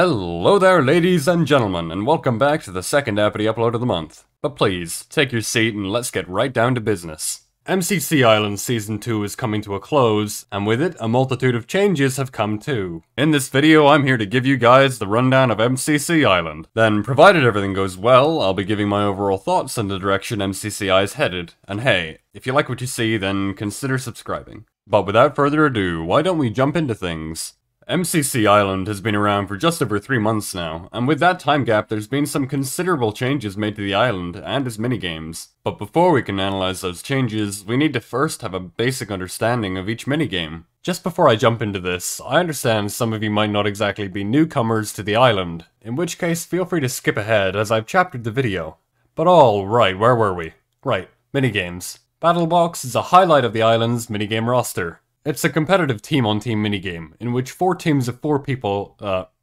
Hello there, ladies and gentlemen, and welcome back to the second Appin upload of the month. But please, take your seat and let's get right down to business. MCC Island Season 2 is coming to a close, and with it, a multitude of changes have come too. In this video, I'm here to give you guys the rundown of MCC Island. Then, provided everything goes well, I'll be giving my overall thoughts on the direction MCCI is headed. And hey, if you like what you see, then consider subscribing. But without further ado, why don't we jump into things? MCC Island has been around for just over 3 months now, and with that time gap there's been some considerable changes made to the island and its minigames. But before we can analyze those changes, we need to first have a basic understanding of each minigame. Just before I jump into this, I understand some of you might not exactly be newcomers to the island, in which case feel free to skip ahead as I've chaptered the video. But alright, where were we? Right, minigames. Battlebox is a highlight of the island's minigame roster. It's a competitive team-on-team minigame, in which 4 teams of 4 people,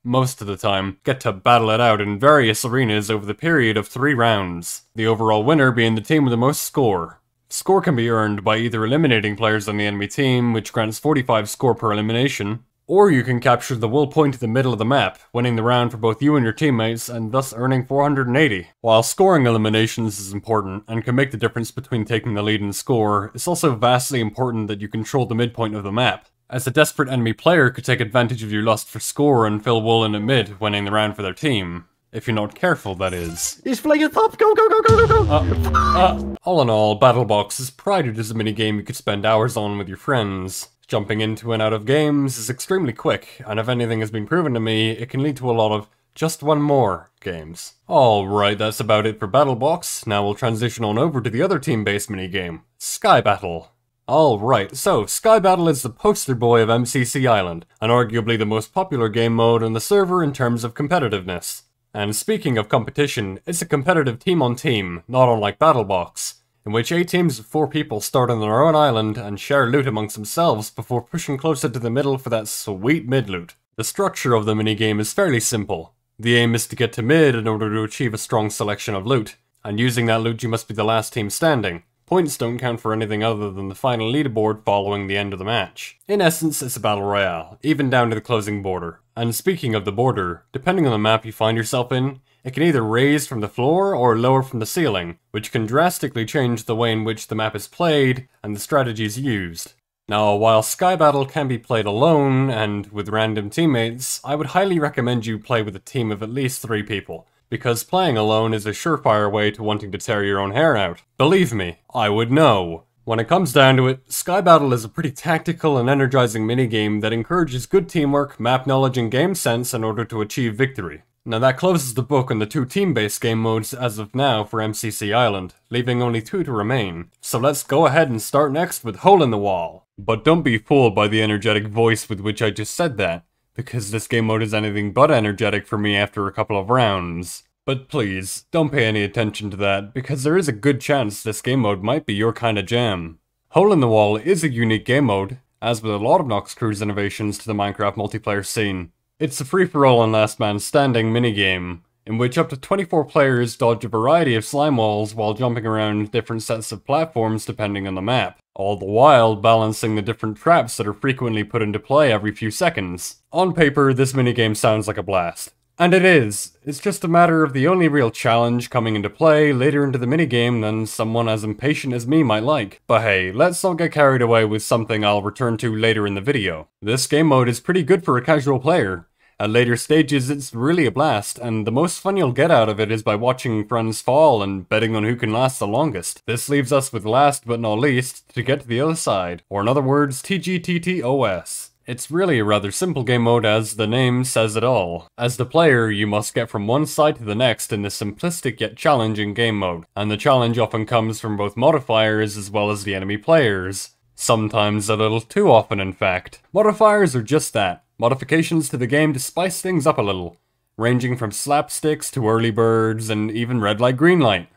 most of the time, get to battle it out in various arenas over the period of 3 rounds, the overall winner being the team with the most score. Score can be earned by either eliminating players on the enemy team, which grants 45 score per elimination, or you can capture the wool point in the middle of the map, winning the round for both you and your teammates, and thus earning 480. While scoring eliminations is important, and can make the difference between taking the lead in score, it's also vastly important that you control the midpoint of the map, as a desperate enemy player could take advantage of your lust for score and fill wool in at mid, winning the round for their team. If you're not careful, that is. He's flying at top! Go, go, go, go, go, go! All in all, Battlebox is prided as a minigame you could spend hours on with your friends. Jumping into and out of games is extremely quick, and if anything has been proven to me, it can lead to a lot of just one more games. Alright, that's about it for Battlebox. Now we'll transition on over to the other team-based minigame, Sky Battle. Alright, so Sky Battle is the poster boy of MCC Island, and arguably the most popular game mode on the server in terms of competitiveness. And speaking of competition, it's a competitive team-on-team, not unlike Battlebox, in which 8 teams of 4 people start on their own island and share loot amongst themselves before pushing closer to the middle for that sweet mid-loot. The structure of the minigame is fairly simple. The aim is to get to mid in order to achieve a strong selection of loot, and using that loot you must be the last team standing. Points don't count for anything other than the final leaderboard following the end of the match. In essence, it's a battle royale, even down to the closing border. And speaking of the border, depending on the map you find yourself in, it can either raise from the floor or lower from the ceiling, which can drastically change the way in which the map is played and the strategies used. Now, while Sky Battle can be played alone and with random teammates, I would highly recommend you play with a team of at least 3 people, because playing alone is a surefire way to wanting to tear your own hair out. Believe me, I would know. When it comes down to it, Sky Battle is a pretty tactical and energizing minigame that encourages good teamwork, map knowledge, and game sense in order to achieve victory. Now that closes the book on the 2 team-based game modes as of now for MCC Island, leaving only 2 to remain. So let's go ahead and start next with Hole in the Wall. But don't be fooled by the energetic voice with which I just said that, because this game mode is anything but energetic for me after a couple of rounds. But please, don't pay any attention to that, because there is a good chance this game mode might be your kinda jam. Hole in the Wall is a unique game mode, as with a lot of Nox Crew's innovations to the Minecraft multiplayer scene. It's a free-for-all and last man standing minigame, in which up to 24 players dodge a variety of slime walls while jumping around different sets of platforms depending on the map, all the while balancing the different traps that are frequently put into play every few seconds. On paper, this minigame sounds like a blast. And it is. It's just a matter of the only real challenge coming into play later into the minigame than someone as impatient as me might like. But hey, let's not get carried away with something I'll return to later in the video. This game mode is pretty good for a casual player. At later stages it's really a blast, and the most fun you'll get out of it is by watching friends fall and betting on who can last the longest. This leaves us with last but not least to get to the other side, or in other words, TGTTOS. It's really a rather simple game mode as the name says it all. As the player, you must get from one side to the next in this simplistic yet challenging game mode, and the challenge often comes from both modifiers as well as the enemy players. Sometimes a little too often in fact. Modifiers are just that, modifications to the game to spice things up a little, ranging from slapsticks to early birds and even red light green light.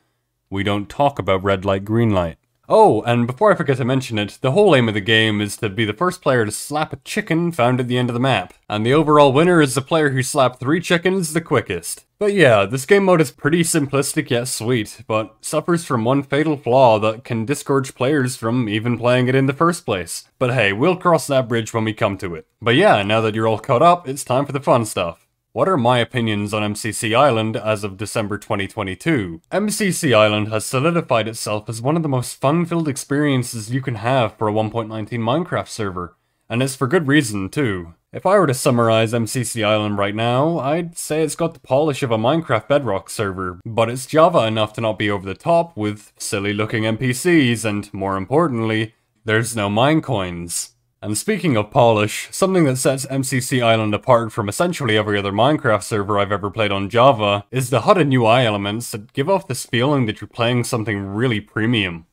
We don't talk about red light green light. Oh, and before I forget to mention it, the whole aim of the game is to be the first player to slap a chicken found at the end of the map, and the overall winner is the player who slapped 3 chickens the quickest. But yeah, this game mode is pretty simplistic yet sweet, but suffers from one fatal flaw that can discourage players from even playing it in the first place. But hey, we'll cross that bridge when we come to it. But yeah, now that you're all caught up, it's time for the fun stuff. What are my opinions on MCC Island as of December 2022? MCC Island has solidified itself as one of the most fun-filled experiences you can have for a 1.19 Minecraft server. And it's for good reason, too. If I were to summarize MCC Island right now, I'd say it's got the polish of a Minecraft Bedrock server, but it's Java enough to not be over the top with silly-looking NPCs, and more importantly, there's no minecoins. And speaking of polish, something that sets MCC Island apart from essentially every other Minecraft server I've ever played on Java is the HUD and UI elements that give off this feeling that you're playing something really premium.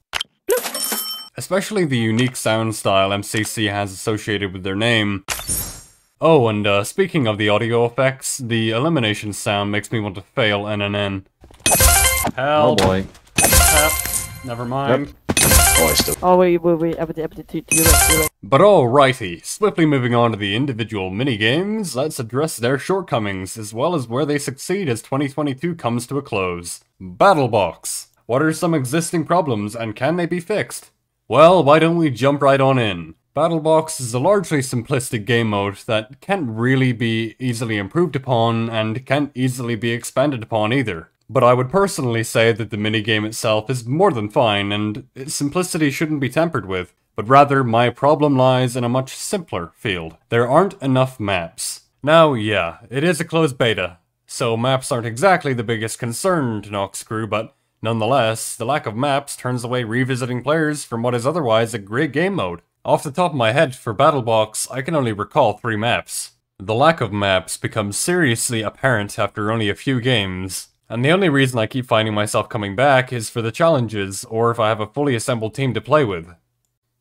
Especially the unique sound style MCC has associated with their name. Oh, and speaking of the audio effects, the elimination sound makes me want to fail NNN. Help! Oh boy. Help. Never mind. Yep. Oh, I still. Oh, wait, to your left. But alrighty, swiftly moving on to the individual mini-games, let's address their shortcomings, as well as where they succeed as 2022 comes to a close. BattleBox. What are some existing problems, and can they be fixed? Well, why don't we jump right on in? BattleBox is a largely simplistic game mode that can't really be easily improved upon, and can't easily be expanded upon either. But I would personally say that the minigame itself is more than fine, and its simplicity shouldn't be tampered with, but rather my problem lies in a much simpler field. There aren't enough maps. Now, yeah, it is a closed beta, so maps aren't exactly the biggest concern to Nox Crew, but nonetheless, the lack of maps turns away revisiting players from what is otherwise a great game mode. Off the top of my head, for BattleBox, I can only recall 3 maps. The lack of maps becomes seriously apparent after only a few games. And the only reason I keep finding myself coming back is for the challenges, or if I have a fully assembled team to play with.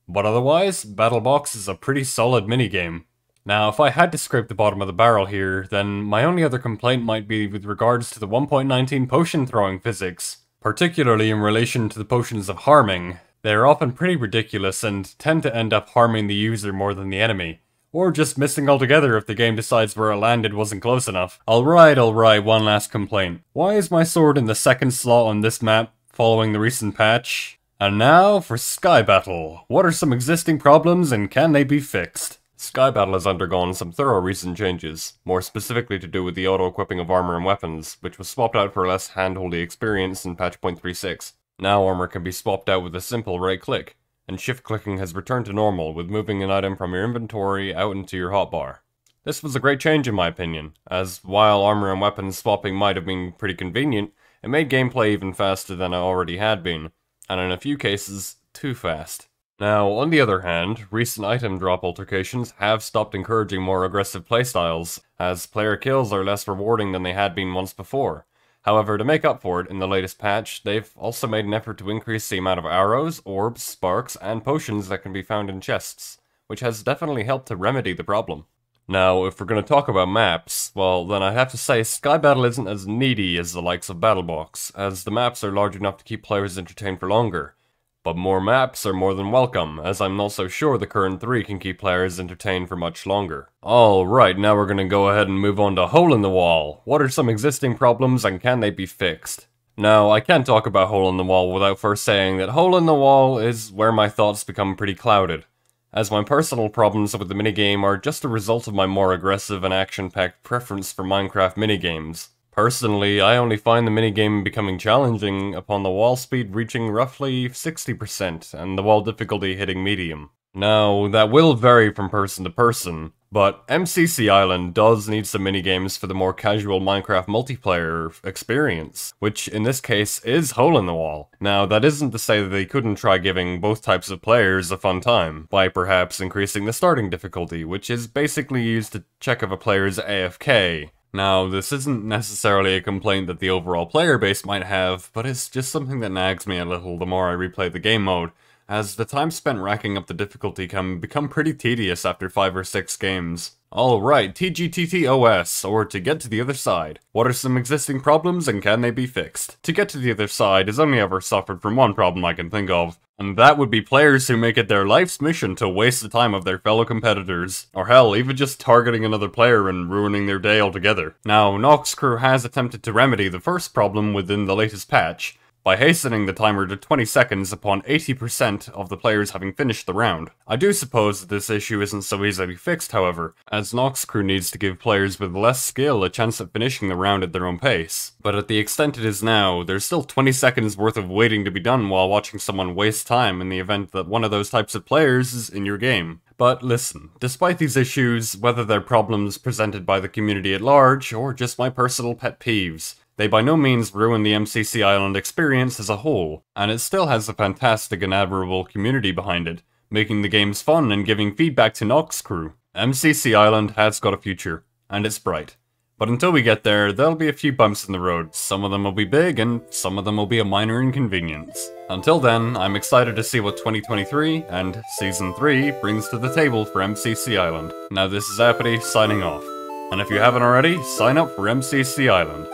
But otherwise, BattleBox is a pretty solid minigame. Now, if I had to scrape the bottom of the barrel here, then my only other complaint might be with regards to the 1.19 potion throwing physics, particularly in relation to the potions of harming. They are often pretty ridiculous and tend to end up harming the user more than the enemy. Or just missing altogether if the game decides where it landed wasn't close enough. Alright, one last complaint. Why is my sword in the second slot on this map, following the recent patch? And now for Sky Battle. What are some existing problems and can they be fixed? Sky Battle has undergone some thorough recent changes, more specifically to do with the auto-equipping of armor and weapons, which was swapped out for a less handholdy experience in patch 0.36. Now armor can be swapped out with a simple right click, and shift clicking has returned to normal with moving an item from your inventory out into your hotbar. This was a great change in my opinion, as while armor and weapons swapping might have been pretty convenient, it made gameplay even faster than it already had been, and in a few cases, too fast. Now, on the other hand, recent item drop altercations have stopped encouraging more aggressive playstyles, as player kills are less rewarding than they had been once before. However, to make up for it, in the latest patch, they've also made an effort to increase the amount of arrows, orbs, sparks, and potions that can be found in chests, which has definitely helped to remedy the problem. Now, if we're going to talk about maps, well, then I have to say Sky Battle isn't as needy as the likes of BattleBox, as the maps are large enough to keep players entertained for longer. But more maps are more than welcome, as I'm not so sure the current 3 can keep players entertained for much longer. Alright, now we're gonna go ahead and move on to Hole in the Wall. What are some existing problems and can they be fixed? Now, I can't talk about Hole in the Wall without first saying that Hole in the Wall is where my thoughts become pretty clouded, as my personal problems with the minigame are just a result of my more aggressive and action-packed preference for Minecraft minigames. Personally, I only find the minigame becoming challenging upon the wall speed reaching roughly 60% and the wall difficulty hitting medium. Now, that will vary from person to person, but MCC Island does need some minigames for the more casual Minecraft multiplayer experience, which in this case is Hole in the Wall. Now, that isn't to say that they couldn't try giving both types of players a fun time, by perhaps increasing the starting difficulty, which is basically used to check if a player's AFK. Now, this isn't necessarily a complaint that the overall player base might have, but it's just something that nags me a little the more I replay the game mode, as the time spent racking up the difficulty can become pretty tedious after 5 or 6 games. Alright, TGTTOS, or To Get to the Other Side. What are some existing problems and can they be fixed? To Get to the Other Side has only ever suffered from one problem I can think of, and that would be players who make it their life's mission to waste the time of their fellow competitors, or hell, even just targeting another player and ruining their day altogether. Now, Nox Crew has attempted to remedy the first problem within the latest patch, by hastening the timer to 20 seconds upon 80% of the players having finished the round. I do suppose that this issue isn't so easily fixed, however, as Noxcrew needs to give players with less skill a chance at finishing the round at their own pace. But at the extent it is now, there's still 20 seconds worth of waiting to be done while watching someone waste time in the event that one of those types of players is in your game. But listen, despite these issues, whether they're problems presented by the community at large, or just my personal pet peeves, they by no means ruin the MCC Island experience as a whole, and it still has a fantastic and admirable community behind it, making the games fun and giving feedback to Noxcrew. MCC Island has got a future, and it's bright. But until we get there, there'll be a few bumps in the road. Some of them will be big, and some of them will be a minor inconvenience. Until then, I'm excited to see what 2023 and Season 3 brings to the table for MCC Island. Now this is Appin signing off, and if you haven't already, sign up for MCC Island.